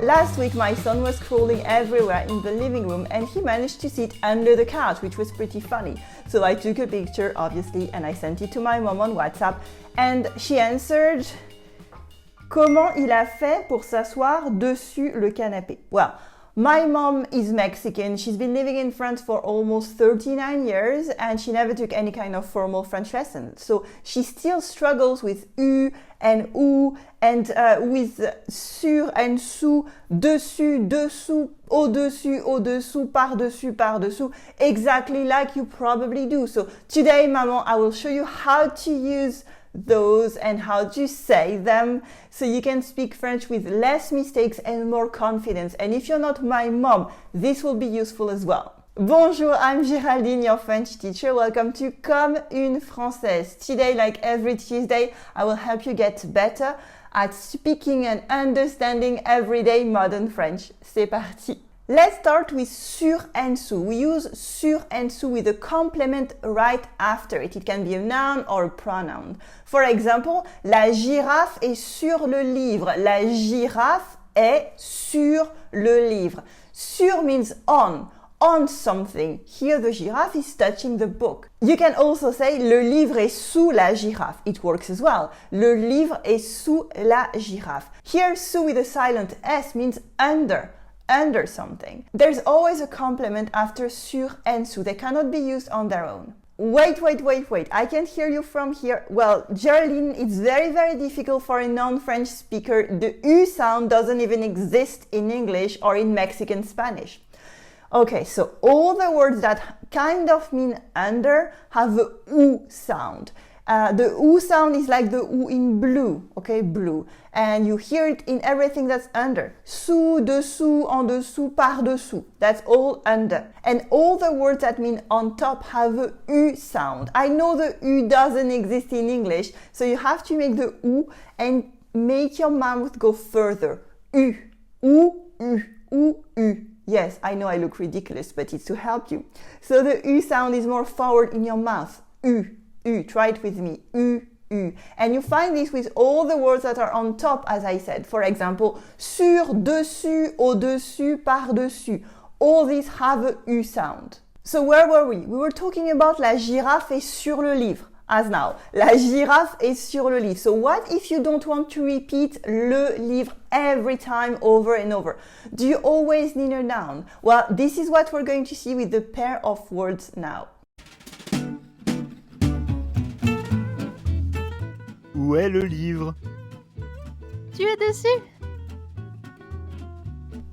Last week my son was crawling everywhere in the living room and he managed to sit under the couch, which was pretty funny. So I took a picture, obviously, and I sent it to my mom on WhatsApp and she answered, comment il a fait pour s'asseoir dessus le canapé? Well, my mom is Mexican. She's been living in France for almost 39 years and she never took any kind of formal French lessons. So she still struggles with U and OU and with sur and sous, dessus, dessous, au-dessus, au-dessous, par-dessus, par-dessous, exactly like you probably do. So today, Maman, I will show you how to use those and how to say them so you can speak French with less mistakes and more confidence. And if you're not my mom, this will be useful as well. Bonjour, I'm Géraldine, your French teacher. Welcome to Comme une Française. Today, like every Tuesday, I will help you get better at speaking and understanding everyday modern French. C'est parti! Let's start with sur and sous. We use sur and sous with a complement right after it. It can be a noun or a pronoun. For example, la girafe est sur le livre. La girafe est sur le livre. Sur means on something. Here the giraffe is touching the book. You can also say le livre est sous la girafe. It works as well. Le livre est sous la girafe. Here sous with a silent S means under something. There's always a complement after sur and sous. They cannot be used on their own. Wait. I can't hear you from here. Well, Géraldine, it's very, very difficult for a non-French speaker. The U sound doesn't even exist in English or in Mexican Spanish. Okay, so all the words that kind of mean under have a OU sound. The OU sound is like the OU in blue, okay, blue. And you hear it in everything that's under. Sous, dessous, en dessous, par-dessous. That's all under. And all the words that mean on top have a U sound. I know the U doesn't exist in English, so you have to make the U and make your mouth go further. U, U, U, U, U. Yes, I know I look ridiculous, but it's to help you. So the U sound is more forward in your mouth. U. U, try it with me, U, U. And you find this with all the words that are on top, as I said. For example, sur, dessus, au-dessus, par-dessus. All these have a U sound. So where were we? We were talking about la girafe est sur le livre, as now. La girafe est sur le livre. So what if you don't want to repeat le livre every time over and over? Do you always need a noun? Well, this is what we're going to see with the pair of words now. Où est le livre? Tu es dessus?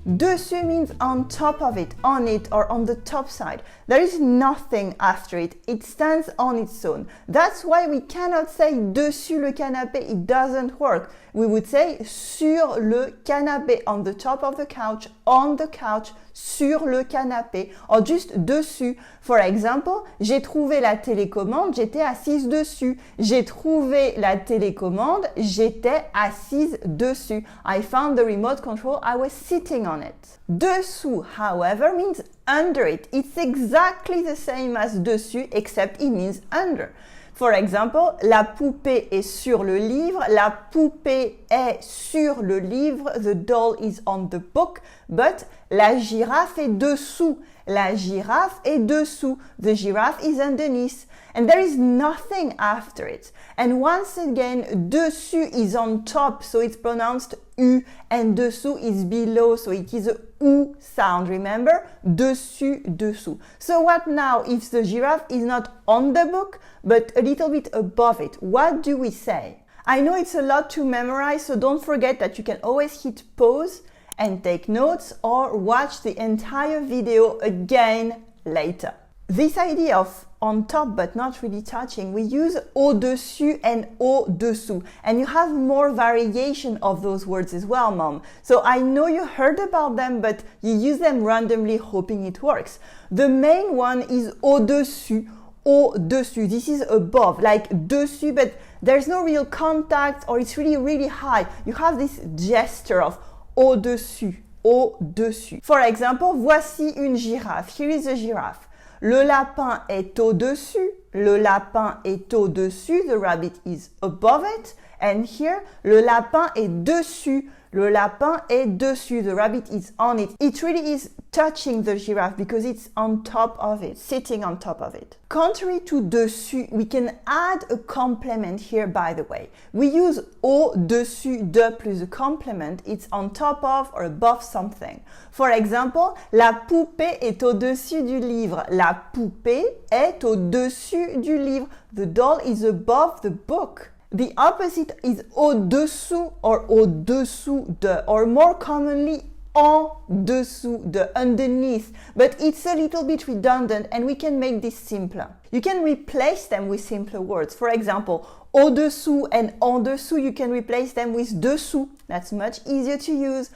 Dessus means on top of it, on it, or on the top side. There is nothing after it. It stands on its own. That's why we cannot say dessus le canapé. It doesn't work. We would say sur le canapé, on the top of the couch, on the couch, sur le canapé, or just dessus. For example, j'ai trouvé la télécommande, j'étais assise dessus. J'ai trouvé la télécommande, j'étais assise dessus. I found the remote control, I was sitting on it. Dessous, however, means under it. It's exactly the same as dessus, except it means under. For example, la poupée est sur le livre, la poupée est sur le livre, the doll is on the book, but la girafe est dessous. La girafe est dessous. The giraffe is underneath. And there is nothing after it. And once again, dessus is on top, so it's pronounced U, and dessous is below, so it is a OU sound. Remember? Dessus, dessous. So what now if the giraffe is not on the book, but a little bit above it? What do we say? I know it's a lot to memorize, so don't forget that you can always hit pause and take notes or watch the entire video again later. This idea of on top but not really touching, we use au-dessus and au-dessous. And you have more variation of those words as well, Mom. So I know you heard about them, but you use them randomly hoping it works. The main one is au-dessus, au-dessus. This is above, like dessus, but there's no real contact or it's really, really high. You have this gesture of au-dessus, au-dessus. For example, voici une girafe. Here is a giraffe. Le lapin est au-dessus. Le lapin est au-dessus. The rabbit is above it. And here, le lapin est dessus Le lapin est dessus. The rabbit is on it. It really is touching the giraffe because it's on top of it, sitting on top of it. Contrary to dessus, we can add a complement here, by the way. We use au-dessus de plus a complement. It's on top of or above something. For example, la poupée est au-dessus du livre. La poupée est au-dessus du livre. The doll is above the book. The opposite is au-dessous or au-dessous de, or more commonly en dessous de, underneath. But it's a little bit redundant and we can make this simpler. You can replace them with simpler words. For example, au-dessous and en dessous, you can replace them with dessous. That's much easier to use.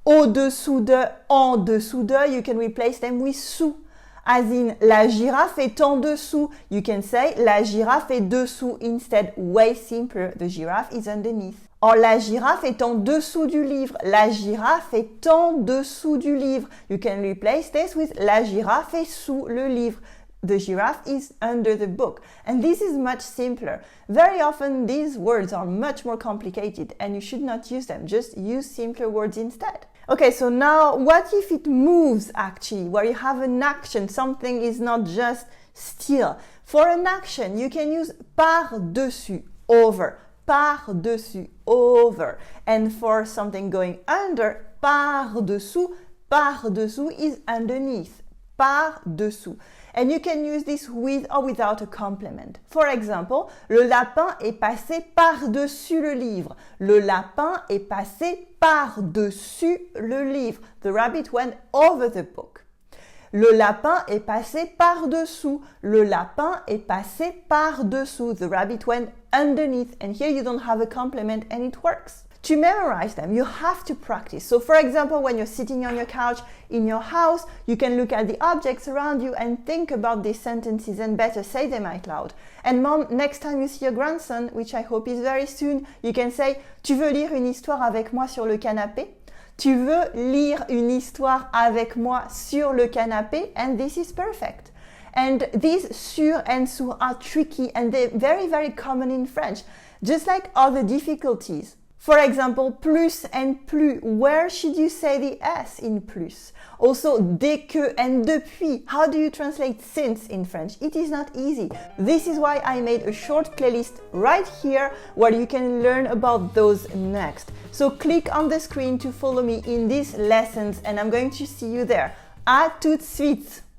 Au-dessous de, en dessous de, you can replace them with sous. As in, la girafe est en dessous. You can say, la girafe est dessous instead. Way simpler. The giraffe is underneath. Or, la girafe est en dessous du livre. La girafe est en dessous du livre. You can replace this with, la girafe est sous le livre. The giraffe is under the book. And this is much simpler. Very often, these words are much more complicated and you should not use them. Just use simpler words instead. Okay, so now what if it moves actually, where you have an action, something is not just still. For an action, you can use par-dessus, over, par-dessus, over. And for something going under, par-dessous, par-dessous is underneath, par-dessous. And you can use this with or without a complement. For example, le lapin est passé par-dessus le livre. Le lapin est passé par-dessus le livre. The rabbit went over the book. Le lapin est passé par-dessous. Le lapin est passé par-dessous. The rabbit went underneath. And here you don't have a complement and it works. To memorize them, you have to practice. So for example, when you're sitting on your couch in your house, you can look at the objects around you and think about these sentences and better say them out loud. And mom, next time you see your grandson, which I hope is very soon, you can say, tu veux lire une histoire avec moi sur le canapé? Tu veux lire une histoire avec moi sur le canapé? And this is perfect. And these sur and sous are tricky and they're very, very common in French, just like other difficulties. For example, plus and plus. Where should you say the S in plus? Also, dès que and depuis. How do you translate since in French? It is not easy. This is why I made a short playlist right here where you can learn about those next. So click on the screen to follow me in these lessons and I'm going to see you there. À tout de suite!